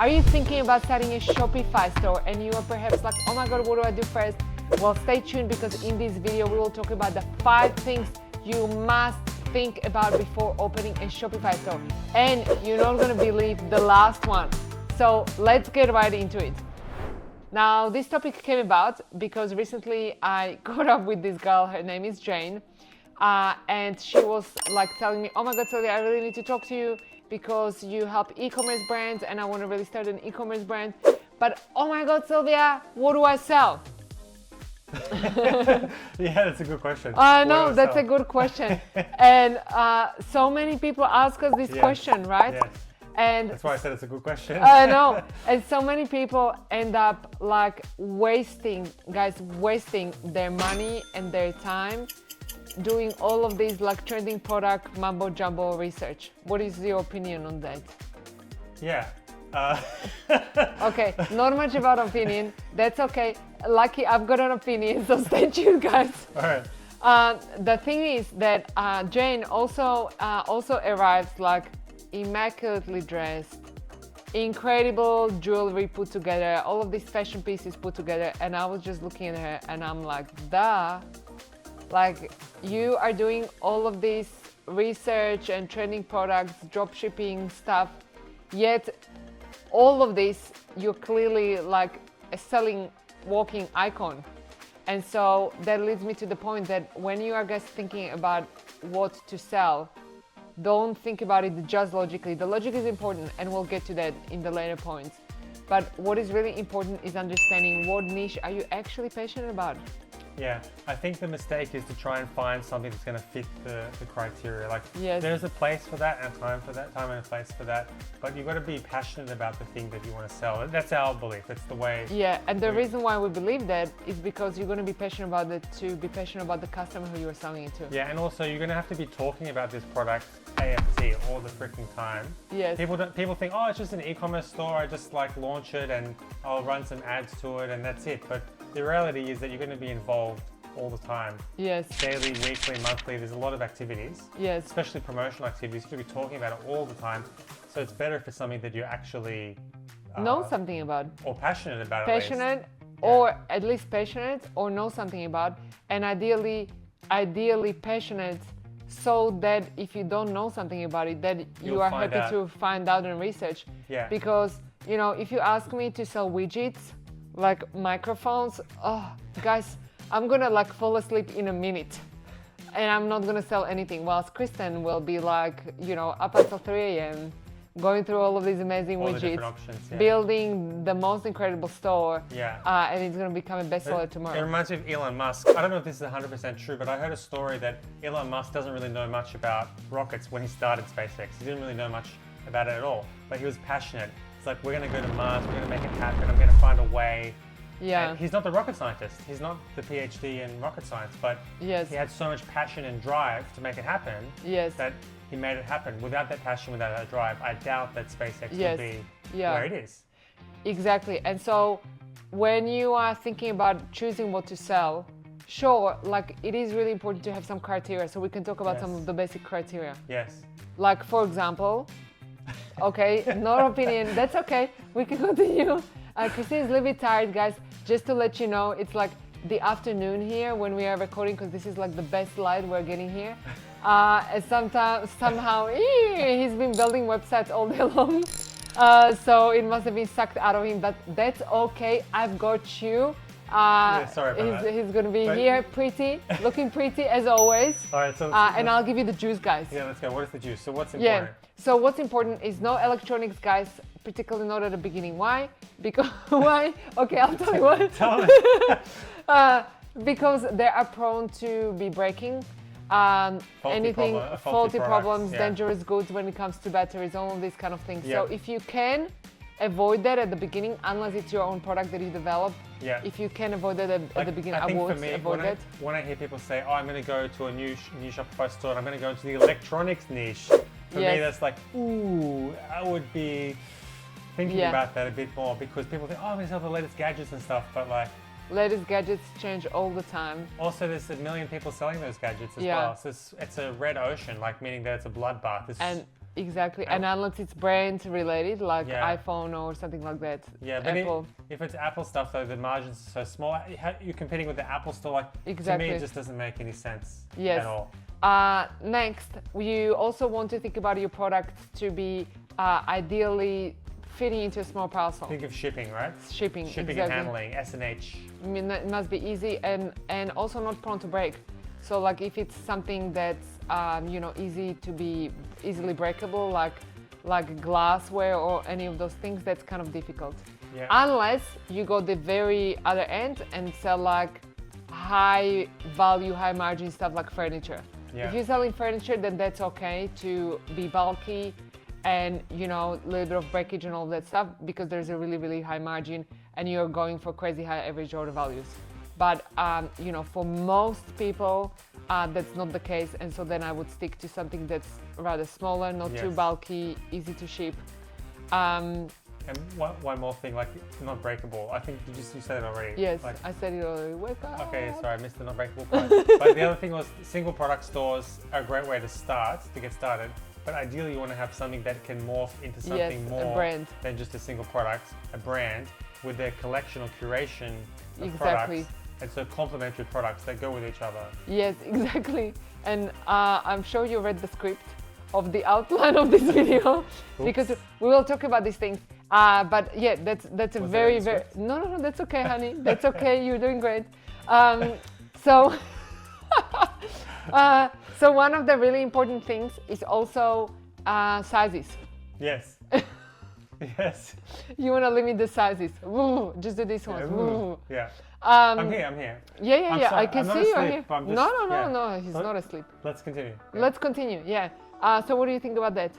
Are you thinking about starting a Shopify store and you are perhaps like, oh my God, what do I do first? Well, stay tuned because in this video, we will talk about the 5 things you must think about before opening a Shopify store. And you're not gonna believe the last one. So let's get right into it. Now, this topic came about because recently I caught up with this girl, her name is Jane, and she was like telling me, oh my God, Silvia, I really need to talk to you because you help e-commerce brands and I want to really start an e-commerce brand. But oh my God, Silvia, what do I sell? Yeah, that's a good question. No, that's a good question. And so many people ask us this question, right? Yes. And that's why I said it's a good question. I know. And so many people end up like wasting their money and their time doing all of these like trending product mumbo jumbo research. What is your opinion on that? Yeah. Okay, not much about opinion. That's okay. Lucky I've got an opinion, so stay tuned, guys. All right. The thing is that Jane also arrives like immaculately dressed, incredible jewelry put together, all of these fashion pieces put together, and I was just looking at her and I'm like, duh. Like, you are doing all of this research and trending products, drop shipping stuff, yet all of this, you're clearly like a selling, walking icon. And so that leads me to the point that when you are guys thinking about what to sell, don't think about it just logically. The logic is important and we'll get to that in the later points. But what is really important is understanding what niche are you actually passionate about. Yeah, I think the mistake is to try and find something that's going to fit the criteria. Like, yes, there's a place for that and a time for that, time and a place for that. But you've got to be passionate about the thing that you want to sell. That's our belief. That's the way. Yeah, and the reason why we believe that is because you're going to be passionate about it to be passionate about the customer who you are selling it to. Yeah, and also you're going to have to be talking about this product AFC all the freaking time. Yes. People think, oh, it's just an e-commerce store. I just like launch it and I'll run some ads to it and that's it. But the reality is that you're going to be involved all the time. Yes. Daily, weekly, monthly, there's a lot of activities. Yes. Especially promotional activities. You're going to be talking about it all the time. So it's better for something that you actually know something about. Or passionate about. Passionate, or at least passionate, or know something about. And ideally passionate, so that if you don't know something about it, that you are happy to find out and research. Yeah. Because, you know, if you ask me to sell widgets, like microphones, oh, guys, I'm gonna like fall asleep in a minute and I'm not gonna sell anything, whilst Kristen will be like, you know, up until 3 a.m. going through all of these amazing widgets, options, building the most incredible store, and it's gonna become a bestseller tomorrow. It reminds me of Elon Musk. I don't know if this is 100% true, but I heard a story that Elon Musk doesn't really know much about rockets when he started SpaceX. He didn't really know much about it at all, but he was passionate. It's like, we're going to go to Mars, we're going to make it happen, I'm going to find a way. Yeah. And he's not the rocket scientist. He's not the PhD in rocket science, but yes, he had so much passion and drive to make it happen that he made it happen. Without that passion, without that drive, I doubt that SpaceX would be where it is. Exactly. And so when you are thinking about choosing what to sell, sure, like it is really important to have some criteria. So we can talk about some of the basic criteria. Yes. Like, for example, okay, no opinion, that's okay, we can continue. Kristen is a little bit tired, guys. Just to let you know, it's like the afternoon here when we are recording, because this is like the best light we're getting here. And somehow, he's been building websites all day long. So it must have been sucked out of him, but that's okay, I've got you. Sorry about that. He's going to be here looking pretty as always. All right, so and I'll give you the juice, guys. Yeah, let's go. What is the juice? So what's important? Yeah. So what's important is no electronics, guys, particularly not at the beginning. Why? Because why? Okay, I'll tell you why. Tell me. Because they are prone to be breaking. Faulty problems, dangerous goods when it comes to batteries, all of these kind of things. So if you can avoid that at the beginning, unless it's your own product that you develop, if you can avoid that at the beginning, I would avoid that. When I hear people say, oh, I'm going to go to a new Shopify store and I'm going to go into the electronics niche, for me that's like, ooh, I would be thinking about that a bit more, because people think, oh, I'm going to sell the latest gadgets and stuff, but like, latest gadgets change all the time. Also, there's a million people selling those gadgets as well. So it's a red ocean, like meaning that it's a bloodbath. Exactly, and unless it's brand related, like iPhone or something like that. Yeah, but Apple. if it's Apple stuff though, the margins are so small. You're competing with the Apple store. Like, exactly. To me, it just doesn't make any sense yes. at all. Next, you also want to think about your product to be ideally fitting into a small parcel. Think of shipping, right? Shipping exactly. And handling, S&H. I mean, it must be easy and also not prone to break. So like if it's something that's easily breakable, like glassware or any of those things, that's kind of difficult. Yeah. Unless you go the very other end and sell like high value, high margin stuff like furniture. Yeah. If you're selling furniture, then that's okay to be bulky and a little bit of breakage and all that stuff, because there's a really, really high margin and you're going for crazy high average order values. But for most people, that's not the case, and so then I would stick to something that's rather smaller, not too bulky, easy to ship. And one more thing, like not breakable. I think you said it already. Yes, like, I said it already. Wake up. Okay, sorry, I missed the not breakable part. But the other thing was single product stores are a great way to get started. But ideally, you want to have something that can morph into something more than just a single product, a brand with their collection or curation of products. And so complementary products that go with each other. Yes, exactly. And I'm sure you read the script of the outline of this video because we will talk about these things. But yeah, that's a very no, that's okay, honey. That's okay. You're doing great. So one of the really important things is also sizes. Yes. Yes. You want to limit the sizes. Woo, just do this one. Yeah. I'm here. Yeah. I can see you here. Just, no. He's not asleep. Let's continue. Yeah. Let's continue. Yeah. So what do you think about that?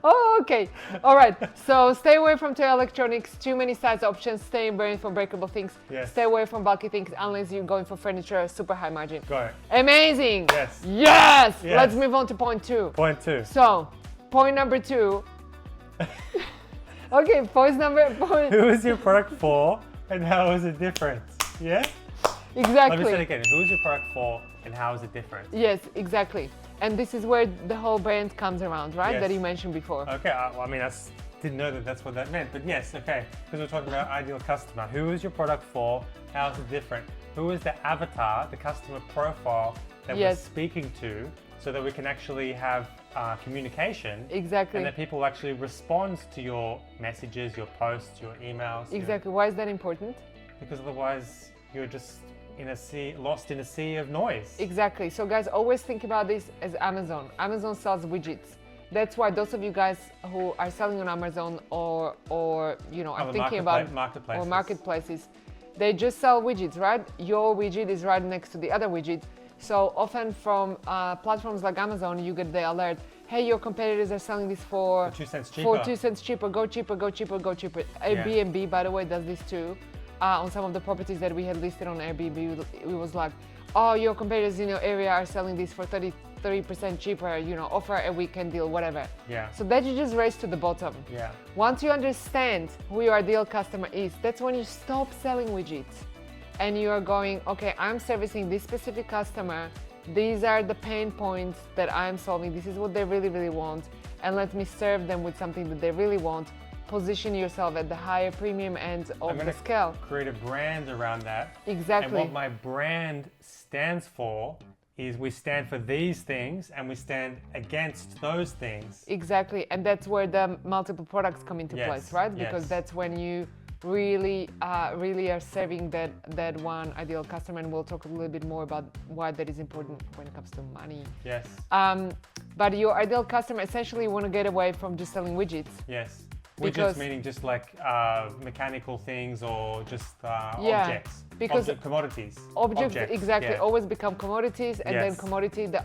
Oh, okay. All right. So stay away from toy electronics. Too many size options. Stay away from breakable things. Yes. Stay away from bulky things unless you're going for furniture, super high margin. Got it. Amazing. Yes. Yes. Let's move on to point 2. Point 2. So point number 2. Okay, Who is your product for and how is it different? Yes? Exactly. Let me say it again. Who is your product for and how is it different? Yes, exactly. And this is where the whole brand comes around, right? Yes. That you mentioned before. Okay, I didn't know that's what that meant, but yes, okay. Because we're talking about ideal customer. Who is your product for? How is it different? Who is the avatar, the customer profile that we're speaking to, so that we can actually have communication. Exactly. And that people actually respond to your messages, your posts, your emails. Exactly. Why is that important? Because otherwise you're just lost in a sea of noise. Exactly. So guys, always think about this as Amazon. Amazon sells widgets. That's why those of you guys who are selling on Amazon or are thinking about marketplaces, they just sell widgets, right? Your widget is right next to the other widget. So often from platforms like Amazon, you get the alert, hey, your competitors are selling this for 2 cents cheaper. For 2 cents cheaper, go cheaper. Airbnb, by the way, does this too. On some of the properties that we had listed on Airbnb, it was like, oh, your competitors in your area are selling this for 33% cheaper, offer a weekend deal, whatever. Yeah. So that you just race to the bottom. Yeah. Once you understand who your ideal customer is, that's when you stop selling widgets. And you are going, okay, I'm servicing this specific customer. These are the pain points that I'm solving. This is what they really, really want. And let me serve them with something that they really want. Position yourself at the higher premium end of the scale. Create a brand around that. Exactly. And what my brand stands for is we stand for these things and we stand against those things. Exactly. And that's where the multiple products come into place, right? Because that's when you really are serving that one ideal customer, and we'll talk a little bit more about why that is important when it comes to money. Yes. But your ideal customer, essentially, you want to get away from just selling widgets. Yes. Widgets meaning just like mechanical things or just objects. Because commodities. Objects, exactly. Always become commodities, and then commodity, the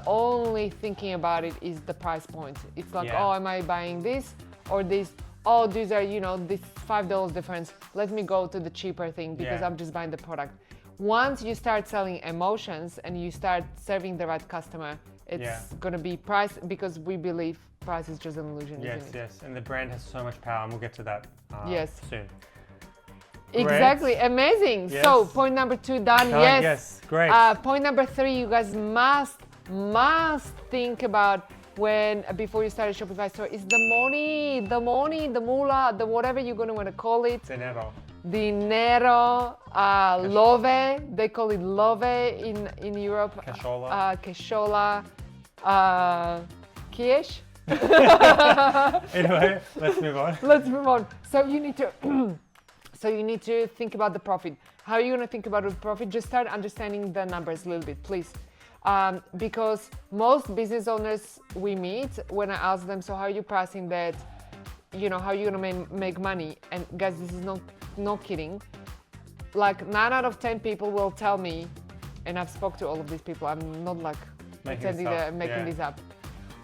only thinking about it is the price point. It's like, oh, am I buying this or this? Oh, these are, this $5 difference. Let me go to the cheaper thing because I'm just buying the product. Once you start selling emotions and you start serving the right customer, it's going to be price, because we believe price is just an illusion. Yes. And the brand has so much power, and we'll get to that soon. Exactly. Amazing. Yes. So point number 2 done. Yes. Great. Point number 3, you guys must must think about before you start a Shopify store is the money, the moolah, the whatever you're going to want to call it. Dinero, love, they call it love in Europe. Cashola. Kiesh. Anyway, let's move on. So you need to think about the profit. How are you going to think about the profit? Just start understanding the numbers a little bit, please. Because most business owners we meet, when I ask them, so how are you pricing that, how are you going to make money? And guys, this is no kidding. Like 9 out of 10 people will tell me, and I've spoke to all of these people, I'm not like making this up.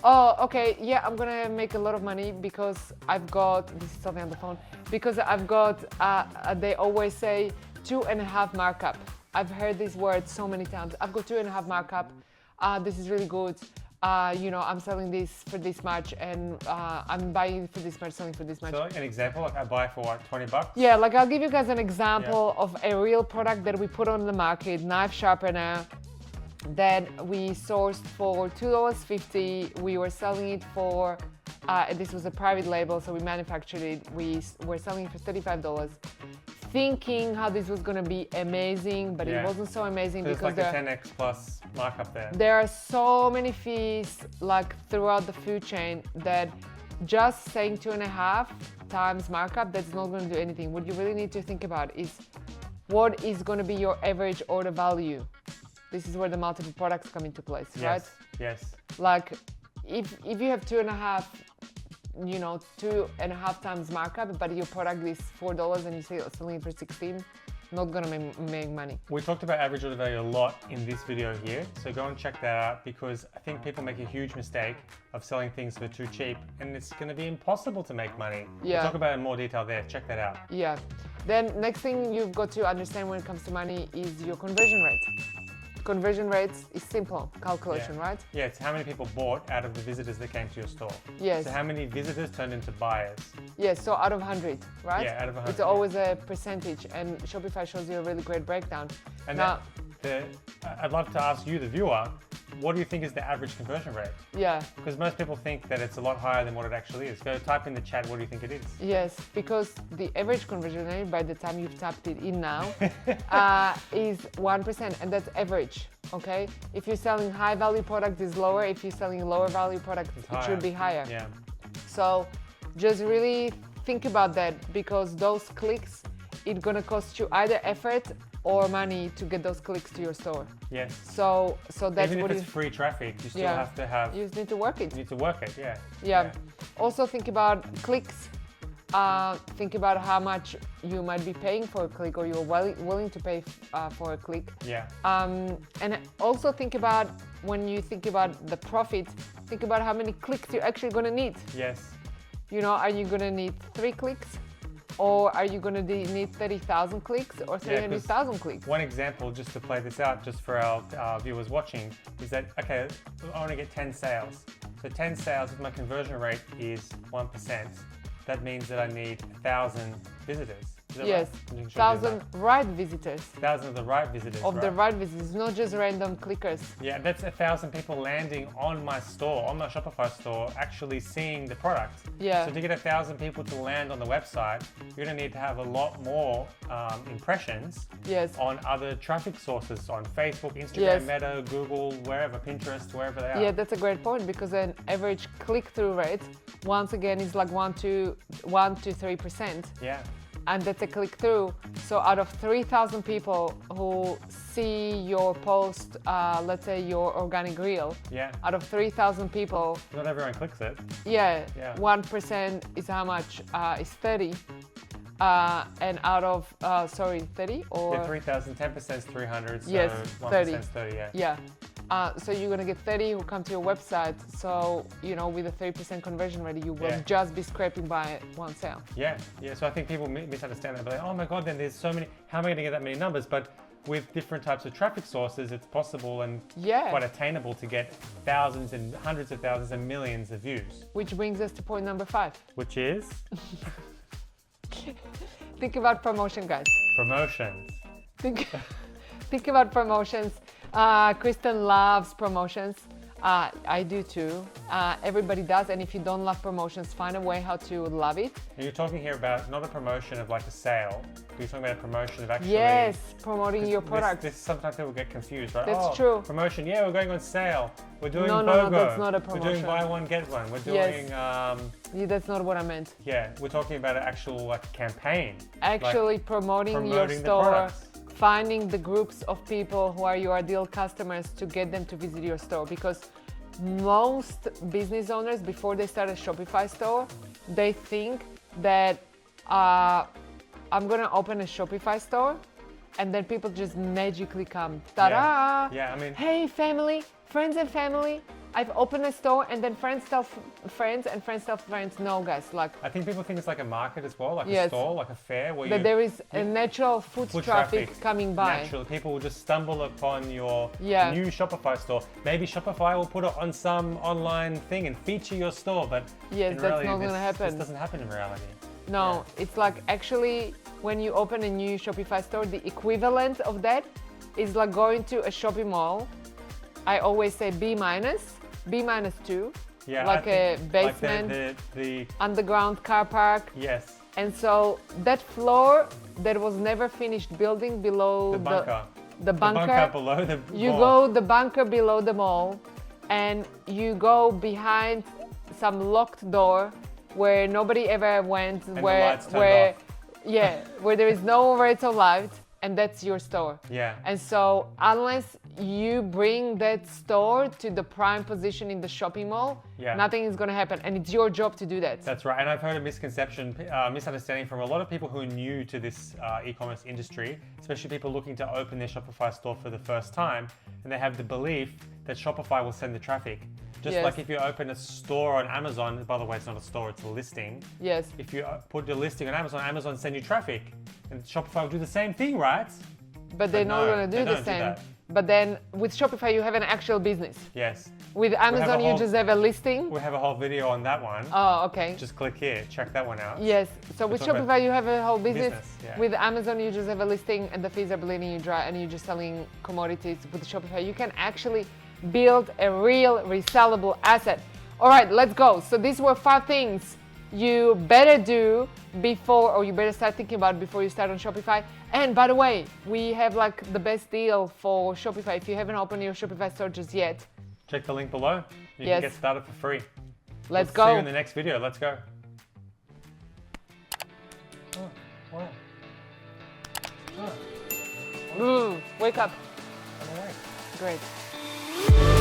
Oh, okay, yeah, I'm gonna make a lot of money because I've got, this is something on the phone, because I've got, they always say 2.5 markup. I've heard this word so many times. I've got 2.5 markup. This is really good. I'm selling this for this much, and I'm buying it for this much, selling for this much. So an example, like I buy for what, $20? Yeah, like I'll give you guys an example of a real product that we put on the market, knife sharpener, that we sourced for $2.50. We were selling it for, this was a private label, so we manufactured it. We were selling it for $35. Thinking how this was going to be amazing, but it wasn't so amazing because because like a 10x plus markup there. There are so many fees like throughout the food chain that just saying 2.5 times markup, that's not going to do anything. What you really need to think about is what is going to be your average order value. This is where the multiple products come into place, right? Yes. Like if you have 2.5 times markup, but your product is $4 and you're selling it for $16, not gonna make money. We talked about average order value a lot in this video here, so go and check that out because I think people make a huge mistake of selling things for too cheap and it's gonna be impossible to make money. Yeah. We'll talk about it in more detail there, check that out. Yeah. Then next thing you've got to understand when it comes to money is your conversion rate. Conversion rates is simple calculation, right? Yeah, it's how many people bought out of the visitors that came to your store. Yes. So how many visitors turned into buyers? Yes, so out of 100, right? Yeah, out of 100. It's always a percentage, and Shopify shows you a really great breakdown. And now, I'd love to ask you, the viewer, what do you think is the average conversion rate? Yeah. Because most people think that it's a lot higher than what it actually is. Go type in the chat, what do you think it is? Yes, because the average conversion rate, by the time you've tapped it in now, is 1%, and that's average, okay? If you're selling high value product, it's lower. If you're selling lower value product, it should be higher. Yeah. So just really think about that, because those clicks, it's gonna cost you either effort or money to get those clicks to your store. Yes. So that's even what if it's free traffic, you still have to have. You just need to work it. You need to work it. Yeah. Yeah. Also think about clicks. Think about how much you might be paying for a click, or you're willing to pay for a click. Yeah. And also think about, when you think about the profit, think about how many clicks you're actually going to need. Yes. Are you going to need 3 clicks? Or are you going to need 30,000 clicks or 300,000 clicks? One example, just to play this out, just for our viewers watching, is that, okay, I want to get 10 sales. So 10 sales, if my conversion rate is 1%, that means that I need 1,000 visitors. Yes, 1,000 right visitors. 1,000 of the right visitors. Of the right visitors, not just random clickers. Yeah, that's 1,000 people landing on my store, on my Shopify store, actually seeing the product. Yeah. So to get 1,000 people to land on the website, you're going to need to have a lot more impressions. Yes. On other traffic sources, on Facebook, Instagram, Meta, Google, wherever, Pinterest, wherever they are. Yeah, that's a great point, because an average click-through rate, once again, is like 1 to 3%. Yeah. And that's a click-through. So out of 3,000 people who see your post, let's say your organic reel, out of 3,000 people, not everyone clicks it. Yeah. 1% is how much? Is 30. And out of 30 or 3,000, 10% is 300. So yes, 1% is 30. Yeah. So you're gonna get 30 who come to your website. So with a 3% conversion rate, you will just be scraping by 1 sale. Yeah. So I think people misunderstand that. But oh my God, then there's so many. How am I gonna get that many numbers? But with different types of traffic sources, it's possible and quite attainable to get thousands and hundreds of thousands and millions of views. Which brings us to point number 5. Which is? Think about promotion, guys. Promotions. Think about promotions. Kristen loves promotions. I do too. Everybody does, and if you don't love promotions, find a way how to love it. And you're talking here about not a promotion of like a sale, but you're talking about a promotion of actually... Yes, promoting your product. Sometimes people get confused, right? That's true. Promotion, yeah, we're going on sale. We're doing No, BOGO. that's not a promotion. We're doing buy one, get one. We're doing... Yeah, that's not what I meant. Yeah, we're talking about an actual like campaign. Actually promoting your the store, products. finding the groups of people who are your ideal customers to get them to visit your store, because most business owners, before they start a Shopify store, they think that I'm gonna open a Shopify store and then people just magically come. Ta-da! Yeah, I mean... Hey family, friends and family, I've opened a store, and then friends tell friends and friends tell friends. No guys, like... I think people think it's like a market as well, like Yes. a store, like a fair where that there is a natural foot traffic coming by. Naturally, people will just stumble upon your Yeah. new Shopify store. Maybe Shopify will put it on some online thing and feature your store, but Yes, in that's reality, not gonna happen. This doesn't happen in reality. No, it's like actually when you open a new Shopify store, the equivalent of that is like going to a shopping mall. I always say B minus 2, Yeah, like a basement, like the underground car park. yes, And so that floor that was never finished building below the bunker. the bunker, below the you mall. go the bunker below the mall, and you go behind some locked door where nobody ever went, And the where lights turned off. yeah, where there is no red or light, and that's your store. Yeah. And so unless you bring that store to the prime position in the shopping mall, Yeah. nothing is going to happen, and it's your job to do that. That's right, and I've heard a misunderstanding from a lot of people who are new to this e-commerce industry, especially people looking to open their Shopify store for the first time, and they have the belief that Shopify will send the traffic. Just Yes. like if you open a store on Amazon, by the way, it's not a store, it's a listing. Yes. If you put your listing on Amazon, Amazon send you traffic, and Shopify will do the same thing, right? But they're not no, going to they do the don't do same. that. But then with Shopify, you have an actual business. Yes. With Amazon, you whole- just have a listing. We have a whole video on that one. Oh, okay. Just click here, check that one out. Yes. So with talk about Shopify, you have a whole business. yeah. With Amazon, you just have a listing, and the fees are bleeding you dry, and you're just selling commodities. With Shopify, you can actually build a real resellable asset. All right, let's go. So these were 5 things you better do before, or you better start thinking about before you start on Shopify. And by the way, we have like the best deal for Shopify. If you haven't opened your Shopify store just yet, Check the link below. You Yes. can get started for free. let's See you go. in the next video. Let's go. Oh, wow. Oh, Wake up. I'm awake. Great.